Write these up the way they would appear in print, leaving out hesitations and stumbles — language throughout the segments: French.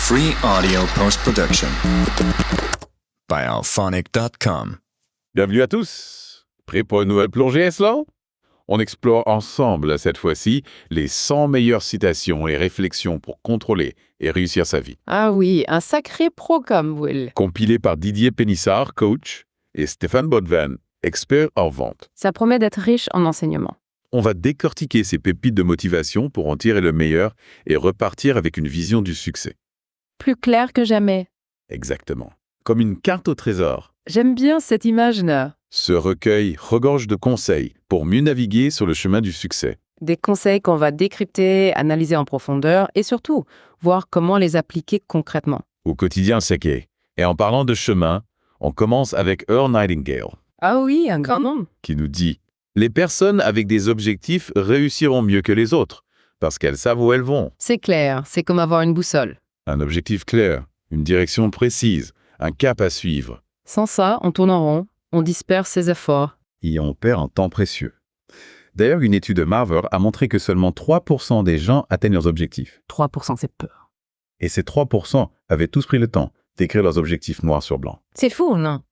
Free audio post-production by alphonic.com. Bienvenue à tous. Prêts pour une nouvelle plongée, Eslan? On explore ensemble, cette fois-ci, les 100 meilleures citations et réflexions pour contrôler et réussir sa vie. Ah oui, un sacré pro comme Will. Compilé par Didier Pénissard, coach, et Stéphane Bodvan, expert en vente. Ça promet d'être riche en enseignements. On va décortiquer ces pépites de motivation pour en tirer le meilleur et repartir avec une vision du succès. Plus clair que jamais. Exactement. Comme une carte au trésor. J'aime bien cette image-là. Ce recueil regorge de conseils pour mieux naviguer sur le chemin du succès. Des conseils qu'on va décrypter, analyser en profondeur et surtout, voir comment les appliquer concrètement. Au quotidien, c'est qu'est. Et en parlant de chemin, on commence avec Earl Nightingale, Ah oui, un grand nom. qui nous dit « Les personnes avec des objectifs réussiront mieux que les autres, parce qu'elles savent où elles vont. C'est clair, c'est comme avoir une boussole. Un objectif clair, une direction précise, un cap à suivre. Sans ça, on tourne en rond, on disperse ses efforts. Et on perd un temps précieux. » D'ailleurs, une étude de Harvard a montré que seulement 3% des gens atteignent leurs objectifs. 3% c'est peur. Et ces 3% avaient tous pris le temps d'écrire leurs objectifs noir sur blanc. C'est fou, non?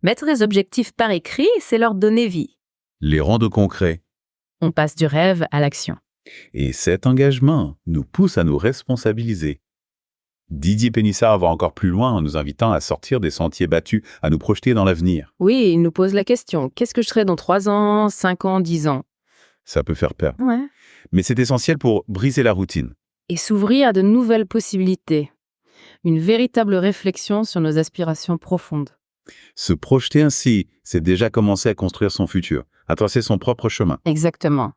Mettre les objectifs par écrit, c'est leur donner vie. Les rendre concrets. On passe du rêve à l'action. Et cet engagement nous pousse à nous responsabiliser. Didier Pénissard va encore plus loin en nous invitant à sortir des sentiers battus, à nous projeter dans l'avenir. Oui, il nous pose la question, qu'est-ce que je serai dans 3 ans, 5 ans, 10 ans? Ça peut faire peur. Ouais. Mais c'est essentiel pour briser la routine. Et s'ouvrir à de nouvelles possibilités. Une véritable réflexion sur nos aspirations profondes. Se projeter ainsi, c'est déjà commencer à construire son futur, à tracer son propre chemin. Exactement.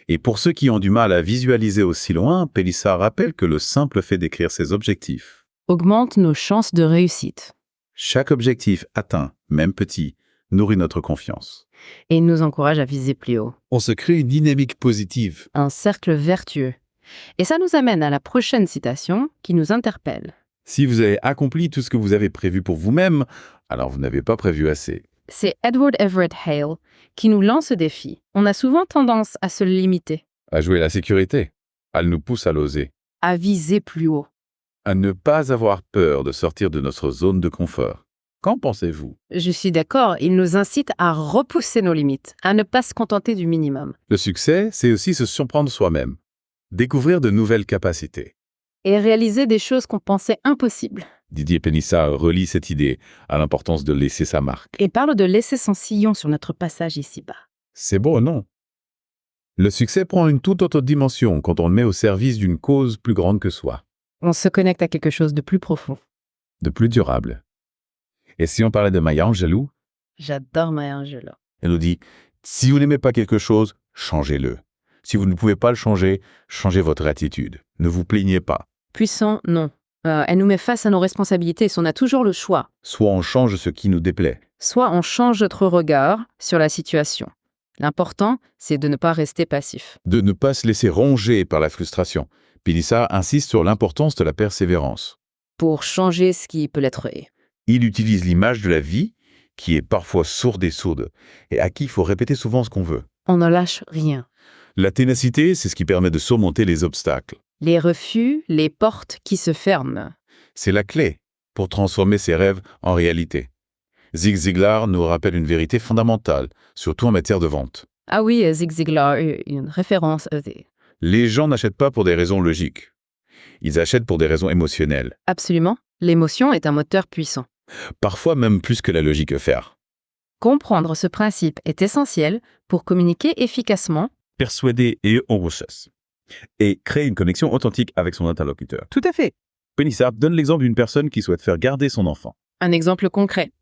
Et pour ceux qui ont du mal à visualiser aussi loin, Pénissard rappelle que le simple fait d'écrire ses objectifs. Augmente nos chances de réussite. Chaque objectif atteint, même petit, nourrit notre confiance. Et il nous encourage à viser plus haut. On se crée une dynamique positive. Un cercle vertueux. Et ça nous amène à la prochaine citation qui nous interpelle. Si vous avez accompli tout ce que vous avez prévu pour vous-même, alors vous n'avez pas prévu assez. C'est Edward Everett Hale qui nous lance ce défi. On a souvent tendance à se limiter, À jouer la sécurité. Elle nous pousse à l'oser. à viser plus haut. À ne pas avoir peur de sortir de notre zone de confort. Qu'en pensez-vous? Je suis d'accord, il nous incite à repousser nos limites, à ne pas se contenter du minimum. Le succès, c'est aussi se surprendre soi-même. Découvrir de nouvelles capacités. Et réaliser des choses qu'on pensait impossibles. Didier Pénissard relie cette idée à l'importance de laisser sa marque. Et parle de laisser son sillon sur notre passage ici-bas. C'est beau, non? Le succès prend une toute autre dimension quand on le met au service d'une cause plus grande que soi, On se connecte à quelque chose de plus profond. de plus durable. Et si on parlait de Maya Angelou, J'adore Maya Angelou. elle nous dit « Si vous n'aimez pas quelque chose, changez-le. Si vous ne pouvez pas le changer, changez votre attitude. Ne vous plaignez pas. Puissant, non. Elle nous met face à nos responsabilités, on a toujours le choix. Soit on change ce qui nous déplaît. Soit on change notre regard sur la situation. L'important, c'est de ne pas rester passif. De ne pas se laisser ronger par la frustration. » Pénissard insiste sur l'importance de la persévérance. Pour changer ce qui peut l'être. Il utilise l'image de la vie, qui est parfois sourde et sourde, et à qui il faut répéter souvent ce qu'on veut. On ne lâche rien. La ténacité, c'est ce qui permet de surmonter les obstacles. Les refus, les portes qui se ferment. C'est la clé pour transformer ses rêves en réalité. Zig Ziglar nous rappelle une vérité fondamentale, surtout en matière de vente. Ah oui, Zig Ziglar, une référence. Les gens n'achètent pas pour des raisons logiques. Ils achètent pour des raisons émotionnelles. Absolument. L'émotion est un moteur puissant. Parfois même plus que la logique faire. Comprendre ce principe est essentiel pour communiquer efficacement. Persuader et en grossesse. Et créer une connexion authentique avec son interlocuteur. Tout à fait. Pénissard donne l'exemple d'une personne qui souhaite faire garder son enfant. Un exemple concret.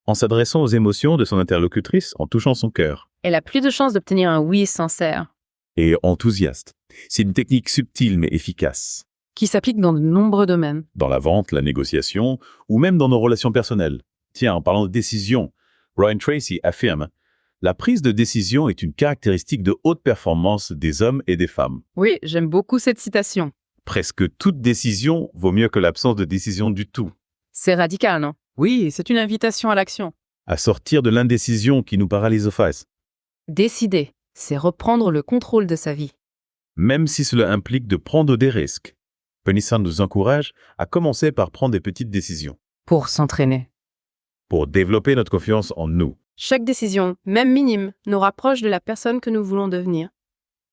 En s'adressant aux émotions de son interlocutrice, en touchant son cœur. Elle a plus de chances d'obtenir un oui sincère, Et enthousiaste. C'est une technique subtile mais efficace. qui s'applique dans de nombreux domaines. Dans la vente, la négociation, ou même dans nos relations personnelles. Tiens, en parlant de décision, Brian Tracy affirme « La prise de décision est une caractéristique de haute performance des hommes et des femmes. Oui, j'aime beaucoup cette citation. Presque toute décision vaut mieux que l'absence de décision du tout. C'est radical, non? Oui, c'est une invitation à l'action. À sortir de l'indécision qui nous paralyse aux faces. Décider, c'est reprendre le contrôle de sa vie. Même si cela implique de prendre des risques. Penissar nous encourage à commencer par prendre des petites décisions Pour s'entraîner. pour développer notre confiance en nous. Chaque décision, même minime, nous rapproche de la personne que nous voulons devenir.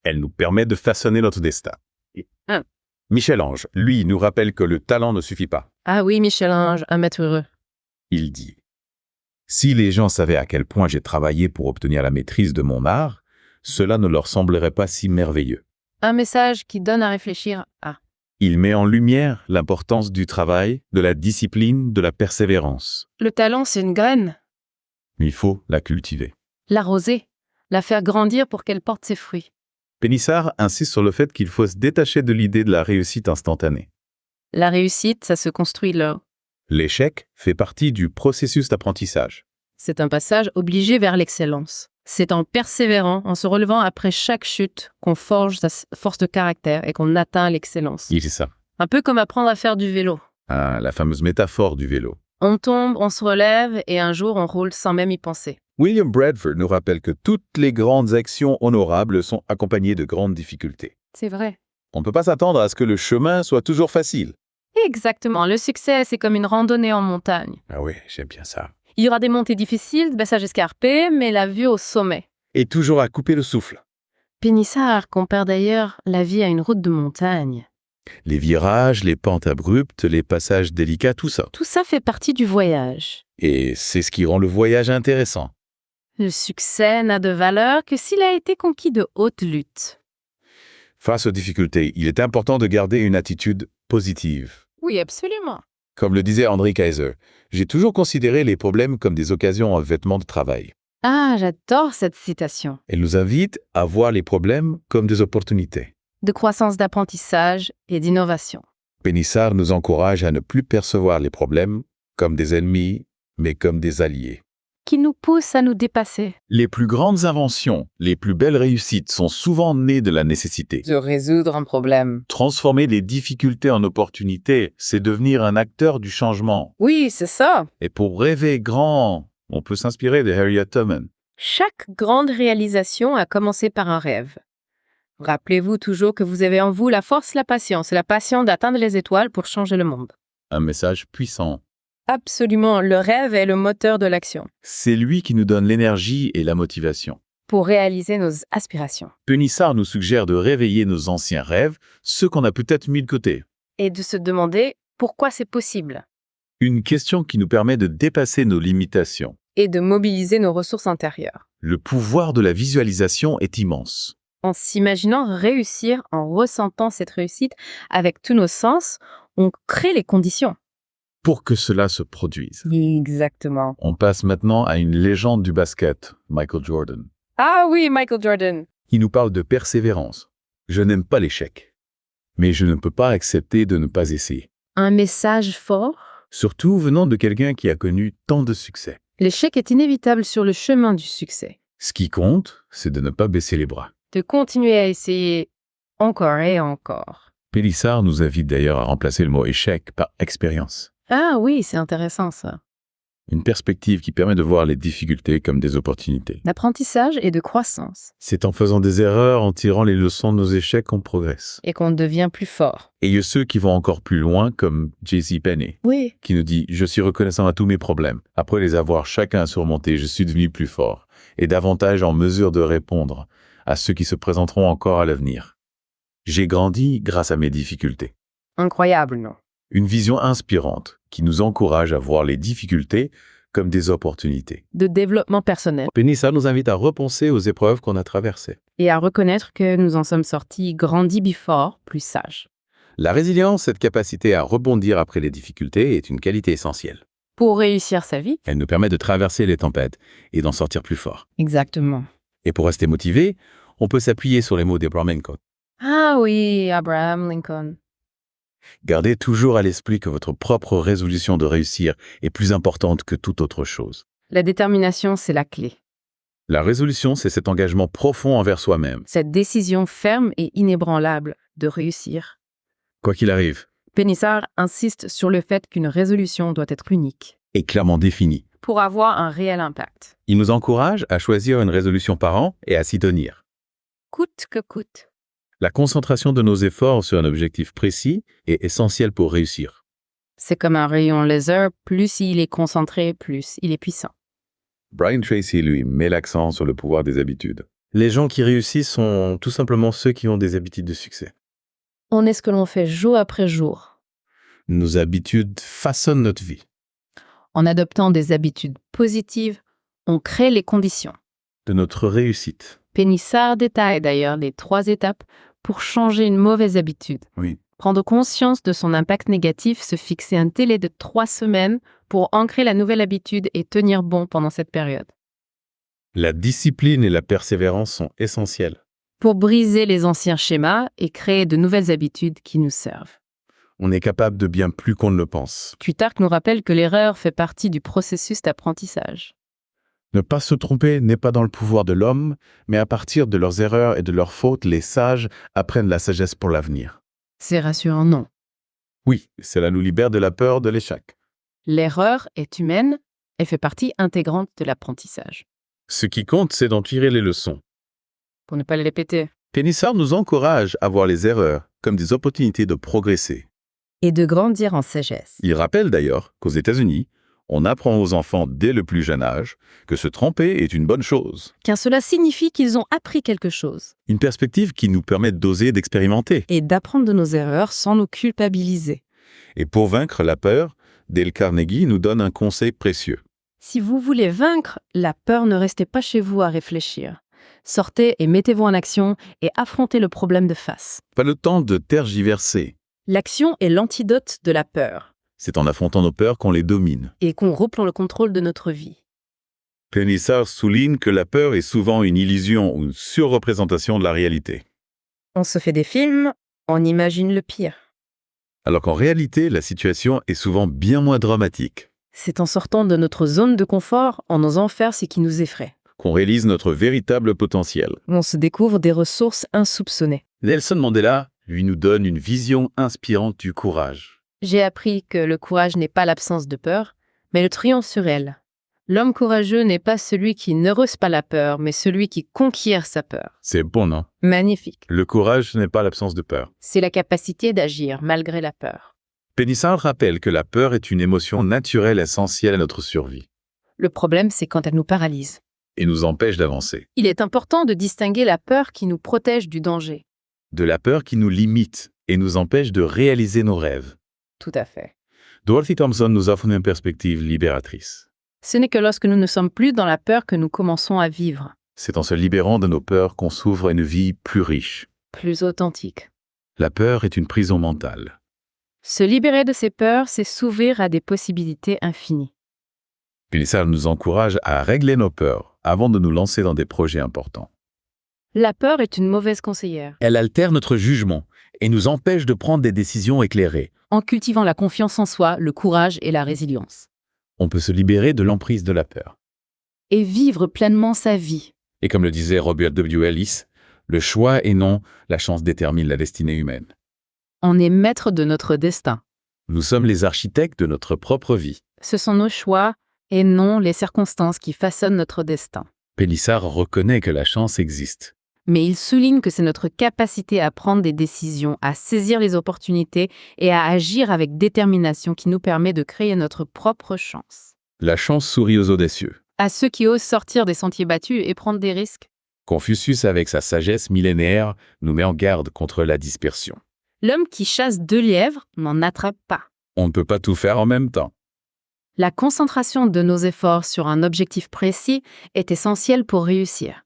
Elle nous permet de façonner notre destin. Ah. Michel-Ange, lui, nous rappelle que le talent ne suffit pas. Ah oui, Michel-Ange, un maître heureux. Il dit « Si les gens savaient à quel point j'ai travaillé pour obtenir la maîtrise de mon art, cela ne leur semblerait pas si merveilleux. Un message qui donne à réfléchir à. » Il met en lumière l'importance du travail, de la discipline, de la persévérance. Le talent, c'est une graine. Il faut la cultiver. L'arroser, la faire grandir pour qu'elle porte ses fruits. Penissar insiste sur le fait qu'il faut se détacher de l'idée de la réussite instantanée. La réussite, ça se construit là. L'échec fait partie du processus d'apprentissage. C'est un passage obligé vers l'excellence. C'est en persévérant, en se relevant après chaque chute, qu'on forge sa force de caractère et qu'on atteint l'excellence. Il dit ça. Un peu comme apprendre à faire du vélo. Ah, la fameuse métaphore du vélo. On tombe, on se relève et un jour on roule sans même y penser. William Bradford nous rappelle que toutes les grandes actions honorables sont accompagnées de grandes difficultés. C'est vrai. On ne peut pas s'attendre à ce que le chemin soit toujours facile. Exactement. Le succès, c'est comme une randonnée en montagne. Ah oui, j'aime bien ça. Il y aura des montées difficiles, des passages escarpés, mais la vue au sommet. Et toujours à couper le souffle. Penissar compare d'ailleurs la vie à une route de montagne. Les virages, les pentes abruptes, les passages délicats, tout ça. Tout ça fait partie du voyage. Et c'est ce qui rend le voyage intéressant. Le succès n'a de valeur que s'il a été conquis de haute lutte. Face aux difficultés, il est important de garder une attitude positive. Oui, absolument. Comme le disait André Kaiser, j'ai toujours considéré les problèmes comme des occasions en vêtements de travail. Ah, j'adore cette citation. Elle nous invite à voir les problèmes comme des opportunités. De croissance d'apprentissage et d'innovation. Penissar nous encourage à ne plus percevoir les problèmes comme des ennemis, mais comme des alliés. Qui nous pousse à nous dépasser. Les plus grandes inventions, les plus belles réussites sont souvent nées de la nécessité. De résoudre un problème. Transformer les difficultés en opportunités, c'est devenir un acteur du changement. Oui, c'est ça. Et pour rêver grand, on peut s'inspirer de Harriet Tubman. Chaque grande réalisation a commencé par un rêve. Rappelez-vous toujours que vous avez en vous la force, la passion d'atteindre les étoiles pour changer le monde. Un message puissant. Absolument, le rêve est le moteur de l'action. C'est lui qui nous donne l'énergie et la motivation. Pour réaliser nos aspirations. Penissar nous suggère de réveiller nos anciens rêves, ceux qu'on a peut-être mis de côté. Et de se demander pourquoi c'est possible. Une question qui nous permet de dépasser nos limitations. Et de mobiliser nos ressources intérieures. Le pouvoir de la visualisation est immense. En s'imaginant réussir, en ressentant cette réussite avec tous nos sens, on crée les conditions. Pour que cela se produise. Exactement. On passe maintenant à une légende du basket, Michael Jordan. Ah oui, Michael Jordan. Il nous parle de persévérance. Je n'aime pas l'échec, mais je ne peux pas accepter de ne pas essayer. Un message fort. Surtout venant de quelqu'un qui a connu tant de succès. L'échec est inévitable sur le chemin du succès. Ce qui compte, c'est de ne pas baisser les bras. De continuer à essayer encore et encore. Penissar nous invite d'ailleurs à remplacer le mot échec par expérience. Ah oui, c'est intéressant ça. Une perspective qui permet de voir les difficultés comme des opportunités. D'apprentissage et de croissance. C'est en faisant des erreurs, en tirant les leçons de nos échecs qu'on progresse. Et qu'on devient plus fort. Et il y a ceux qui vont encore plus loin, comme J.C. Penney, Oui. qui nous dit « Je suis reconnaissant à tous mes problèmes. Après les avoir chacun surmontés, je suis devenu plus fort et davantage en mesure de répondre à ceux qui se présenteront encore à l'avenir. J'ai grandi grâce à mes difficultés. » Incroyable, non? Une vision inspirante qui nous encourage à voir les difficultés comme des opportunités. De développement personnel. Penissar nous invite à repenser aux épreuves qu'on a traversées. Et à reconnaître que nous en sommes sortis grandis plus forts, plus sages. La résilience, cette capacité à rebondir après les difficultés, est une qualité essentielle. Pour réussir sa vie. Elle nous permet de traverser les tempêtes et d'en sortir plus fort. Exactement. Et pour rester motivé, on peut s'appuyer sur les mots d'Abraham Lincoln. Ah oui, Abraham Lincoln. Gardez toujours à l'esprit que votre propre résolution de réussir est plus importante que toute autre chose. La détermination, c'est la clé. La résolution, c'est cet engagement profond envers soi-même. Cette décision ferme et inébranlable de réussir. Quoi qu'il arrive. Penissar insiste sur le fait qu'une résolution doit être unique. Et clairement définie. Pour avoir un réel impact. Il nous encourage à choisir une résolution par an et à s'y tenir. Coûte que coûte. La concentration de nos efforts sur un objectif précis est essentielle pour réussir. C'est comme un rayon laser, plus il est concentré, plus il est puissant. Brian Tracy, lui, met l'accent sur le pouvoir des habitudes. Les gens qui réussissent sont tout simplement ceux qui ont des habitudes de succès. On est ce que l'on fait jour après jour. Nos habitudes façonnent notre vie. En adoptant des habitudes positives, on crée les conditions. De notre réussite. Pénissard détaille d'ailleurs les 3 étapes pour changer une mauvaise habitude. Oui. Prendre conscience de son impact négatif, se fixer un délai de 3 semaines pour ancrer la nouvelle habitude et tenir bon pendant cette période. La discipline et la persévérance sont essentielles. Pour briser les anciens schémas et créer de nouvelles habitudes qui nous servent. On est capable de bien plus qu'on ne le pense. Plutarque nous rappelle que l'erreur fait partie du processus d'apprentissage. Ne pas se tromper n'est pas dans le pouvoir de l'homme, mais à partir de leurs erreurs et de leurs fautes, les sages apprennent la sagesse pour l'avenir. C'est rassurant, non. Oui, cela nous libère de la peur de l'échec. L'erreur est humaine et fait partie intégrante de l'apprentissage. Ce qui compte, c'est d'en tirer les leçons. Pour ne pas les répéter. Pénissard nous encourage à voir les erreurs comme des opportunités de progresser. Et de grandir en sagesse. Il rappelle d'ailleurs qu'aux États-Unis, on apprend aux enfants dès le plus jeune âge que se tromper est une bonne chose. Car cela signifie qu'ils ont appris quelque chose. Une perspective qui nous permet d'oser et d'expérimenter. Et d'apprendre de nos erreurs sans nous culpabiliser. Et pour vaincre la peur, Dale Carnegie nous donne un conseil précieux. Si vous voulez vaincre la peur, ne restez pas chez vous à réfléchir. Sortez et mettez-vous en action et affrontez le problème de face. Pas le temps de tergiverser. L'action est l'antidote de la peur. C'est en affrontant nos peurs qu'on les domine. Et qu'on reprend le contrôle de notre vie. Pénissard souligne que la peur est souvent une illusion ou une surreprésentation de la réalité. On se fait des films, on imagine le pire. Alors qu'en réalité, la situation est souvent bien moins dramatique. C'est en sortant de notre zone de confort, en osant faire ce qui nous effraie, Qu'on réalise notre véritable potentiel. on se découvre des ressources insoupçonnées. Nelson Mandela, lui, nous donne une vision inspirante du courage. J'ai appris que le courage n'est pas l'absence de peur, mais le triomphe sur elle. L'homme courageux n'est pas celui qui ne ruse pas la peur, mais celui qui conquiert sa peur. C'est bon, non? Magnifique. Le courage, ce n'est pas l'absence de peur. C'est la capacité d'agir malgré la peur. Pénissard rappelle que la peur est une émotion naturelle essentielle à notre survie Le problème, c'est quand elle nous paralyse. et nous empêche d'avancer. Il est important de distinguer la peur qui nous protège du danger. De la peur qui nous limite et nous empêche de réaliser nos rêves. Tout à fait. Dorothy Thompson nous offre une perspective libératrice. Ce n'est que lorsque nous ne sommes plus dans la peur que nous commençons à vivre, C'est en se libérant de nos peurs qu'on s'ouvre à une vie plus riche. plus authentique. La peur est une prison mentale. Se libérer de ses peurs, c'est s'ouvrir à des possibilités infinies. Pénissard nous encourage à régler nos peurs avant de nous lancer dans des projets importants. La peur est une mauvaise conseillère. Elle altère notre jugement et nous empêche de prendre des décisions éclairées. En cultivant la confiance en soi, le courage et la résilience. On peut se libérer de l'emprise de la peur. Et vivre pleinement sa vie. Et comme le disait Robert W. Ellis, le choix et non la chance détermine la destinée humaine. On est maître de notre destin. Nous sommes les architectes de notre propre vie. Ce sont nos choix et non les circonstances qui façonnent notre destin. Pénissard reconnaît que la chance existe. Mais il souligne que c'est notre capacité à prendre des décisions, à saisir les opportunités et à agir avec détermination qui nous permet de créer notre propre chance. La chance sourit aux audacieux. À ceux qui osent sortir des sentiers battus et prendre des risques. Confucius, avec sa sagesse millénaire, nous met en garde contre la dispersion. L'homme qui chasse 2 lièvres n'en attrape pas. On ne peut pas tout faire en même temps. La concentration de nos efforts sur un objectif précis est essentielle pour réussir.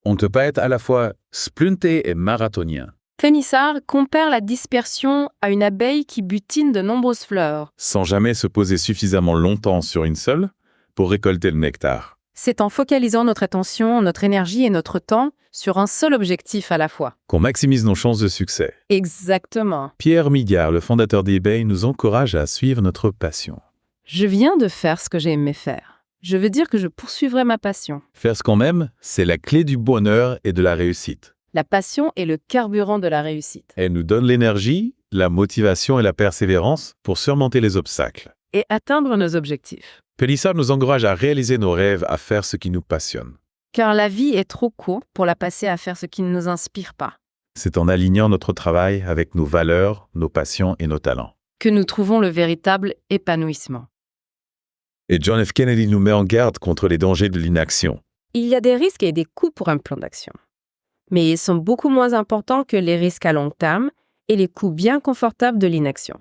On ne peut pas être à la fois sprinté et marathonien. Pénissard compare la dispersion à une abeille qui butine de nombreuses fleurs. Sans jamais se poser suffisamment longtemps sur une seule pour récolter le nectar. C'est en focalisant notre attention, notre énergie et notre temps sur un seul objectif à la fois. Qu'on maximise nos chances de succès. Exactement. Pierre Migard, le fondateur d'eBay, nous encourage à suivre notre passion. Je viens de faire ce que j'ai aimé faire. Je veux dire que je poursuivrai ma passion. Faire ce qu'on aime, c'est la clé du bonheur et de la réussite. La passion est le carburant de la réussite. Elle nous donne l'énergie, la motivation et la persévérance pour surmonter les obstacles. Et atteindre nos objectifs. Pénissard nous encourage à réaliser nos rêves, à faire ce qui nous passionne. Car la vie est trop courte pour la passer à faire ce qui ne nous inspire pas. C'est en alignant notre travail avec nos valeurs, nos passions et nos talents. que nous trouvons le véritable épanouissement. Et John F. Kennedy nous met en garde contre les dangers de l'inaction. Il y a des risques et des coûts pour un plan d'action. Mais ils sont beaucoup moins importants que les risques à long terme et les coûts bien confortables de l'inaction.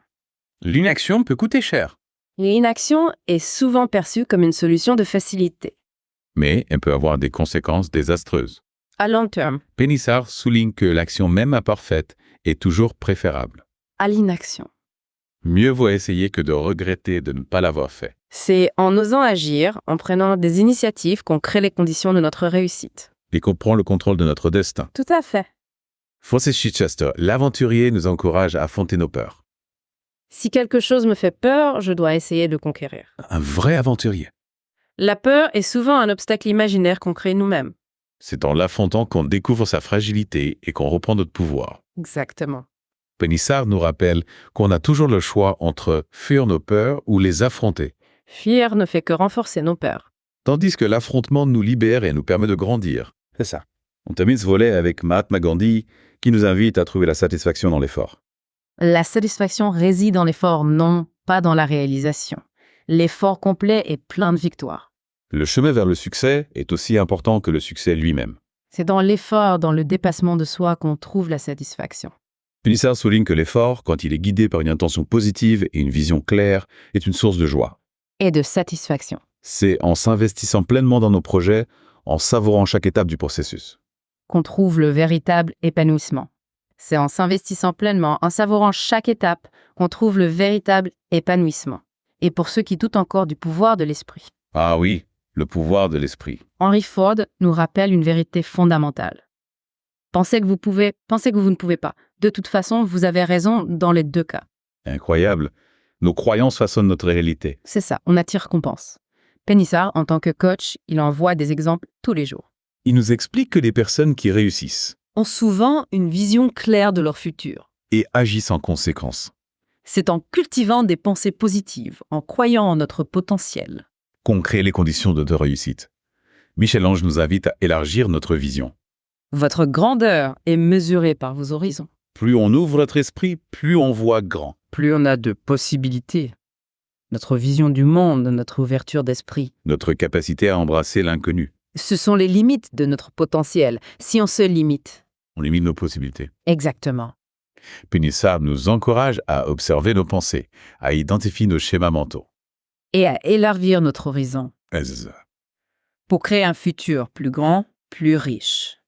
L'inaction peut coûter cher. L'inaction est souvent perçue comme une solution de facilité. Mais elle peut avoir des conséquences désastreuses. À long terme, Pénissard souligne que l'action même imparfaite est toujours préférable. à l'inaction. Mieux vaut essayer que de regretter de ne pas l'avoir fait. C'est en osant agir, en prenant des initiatives qu'on crée les conditions de notre réussite. Et qu'on prend le contrôle de notre destin. Tout à fait. Francis Chichester, l'aventurier, nous encourage à affronter nos peurs. Si quelque chose me fait peur, je dois essayer de le conquérir. Un vrai aventurier. La peur est souvent un obstacle imaginaire qu'on crée nous-mêmes. C'est en l'affrontant qu'on découvre sa fragilité et qu'on reprend notre pouvoir. Exactement. Pénissard nous rappelle qu'on a toujours le choix entre fuir nos peurs ou les affronter. Fuir ne fait que renforcer nos peurs. Tandis que l'affrontement nous libère et nous permet de grandir. C'est ça. On termine ce volet avec Mahatma Gandhi qui nous invite à trouver la satisfaction dans l'effort. La satisfaction réside dans l'effort, non pas dans la réalisation. L'effort complet est plein de victoires. Le chemin vers le succès est aussi important que le succès lui-même. C'est dans l'effort, dans le dépassement de soi qu'on trouve la satisfaction. Pénissard souligne que l'effort, quand il est guidé par une intention positive et une vision claire, est une source de joie. Et de satisfaction. C'est en s'investissant pleinement dans nos projets, en savourant chaque étape du processus. Qu'on trouve le véritable épanouissement. C'est en s'investissant pleinement, en savourant chaque étape, qu'on trouve le véritable épanouissement. Et pour ceux qui doutent encore du pouvoir de l'esprit. Ah oui, le pouvoir de l'esprit. Henry Ford nous rappelle une vérité fondamentale. Pensez que vous pouvez, pensez que vous ne pouvez pas. De toute façon, vous avez raison dans les deux cas. Incroyable. Nos croyances façonnent notre réalité. C'est ça, on attire récompense. Pénissard, en tant que coach, il envoie des exemples tous les jours. Il nous explique que les personnes qui réussissent Ont souvent une vision claire de leur futur. et agissent en conséquence C'est en cultivant des pensées positives, en croyant en notre potentiel. qu'on crée les conditions de réussite. Michel-Ange nous invite à élargir notre vision. Votre grandeur est mesurée par vos horizons. Plus on ouvre notre esprit, plus on voit grand. Plus on a de possibilités. Notre vision du monde, notre ouverture d'esprit. Notre capacité à embrasser l'inconnu. Ce sont les limites de notre potentiel, si on se limite. On limite nos possibilités. Exactement. Pénissard nous encourage à observer nos pensées, à identifier nos schémas mentaux. Et à élargir notre horizon. Pour créer un futur plus grand, plus riche.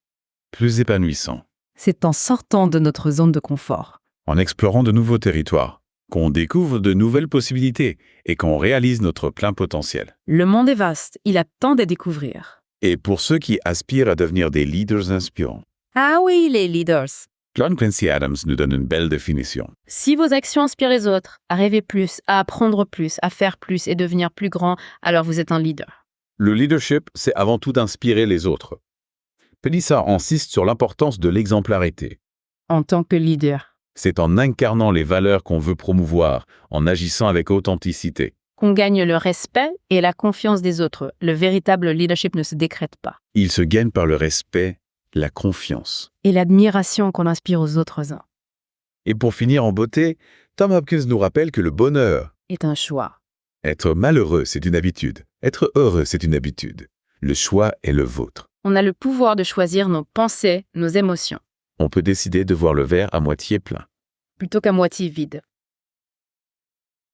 Plus épanouissant. C'est en sortant de notre zone de confort. En explorant de nouveaux territoires, qu'on découvre de nouvelles possibilités et qu'on réalise notre plein potentiel. Le monde est vaste, il a tant à découvrir. Et pour ceux qui aspirent à devenir des leaders inspirants, Ah oui, les leaders. John Quincy Adams nous donne une belle définition. Si vos actions inspirent les autres, à rêver plus, à apprendre plus, à faire plus et devenir plus grand, alors vous êtes un leader. Le leadership, c'est avant tout d'inspirer les autres. Pénissard insiste sur l'importance de l'exemplarité. En tant que leader, C'est en incarnant les valeurs qu'on veut promouvoir, en agissant avec authenticité. qu'on gagne le respect et la confiance des autres. Le véritable leadership ne se décrète pas. Il se gagne par le respect, la confiance. Et l'admiration qu'on inspire aux autres uns Et pour finir en beauté, Tom Hopkins nous rappelle que le bonheur, est un choix. être malheureux, c'est une habitude. Être heureux, c'est une habitude. Le choix est le vôtre. On a le pouvoir de choisir nos pensées, nos émotions, On peut décider de voir le verre à moitié plein. plutôt qu'à moitié vide.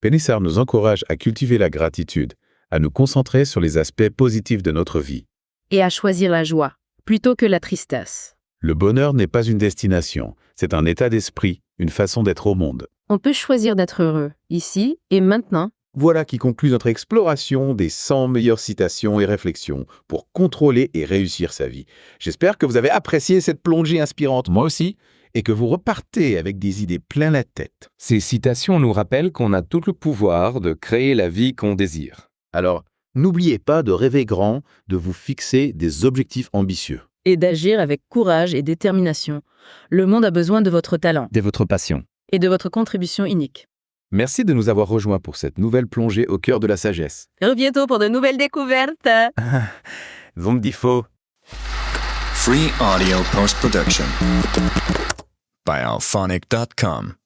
Pénissard nous encourage à cultiver la gratitude, à nous concentrer sur les aspects positifs de notre vie. Et à choisir la joie, plutôt que la tristesse. Le bonheur n'est pas une destination, c'est un état d'esprit, une façon d'être au monde. On peut choisir d'être heureux, ici et maintenant. Voilà qui conclut notre exploration des 100 meilleures citations et réflexions pour contrôler et réussir sa vie. J'espère que vous avez apprécié cette plongée inspirante. Moi aussi. Et que vous repartez avec des idées plein la tête. Ces citations nous rappellent qu'on a tout le pouvoir de créer la vie qu'on désire. Alors, n'oubliez pas de rêver grand, de vous fixer des objectifs ambitieux. Et d'agir avec courage et détermination. Le monde a besoin de votre talent De votre passion. et de votre contribution unique. Merci de nous avoir rejoints pour cette nouvelle plongée au cœur de la sagesse. À bientôt pour de nouvelles découvertes. Zone d'Ifo. Free audio post production. by alphonic.com.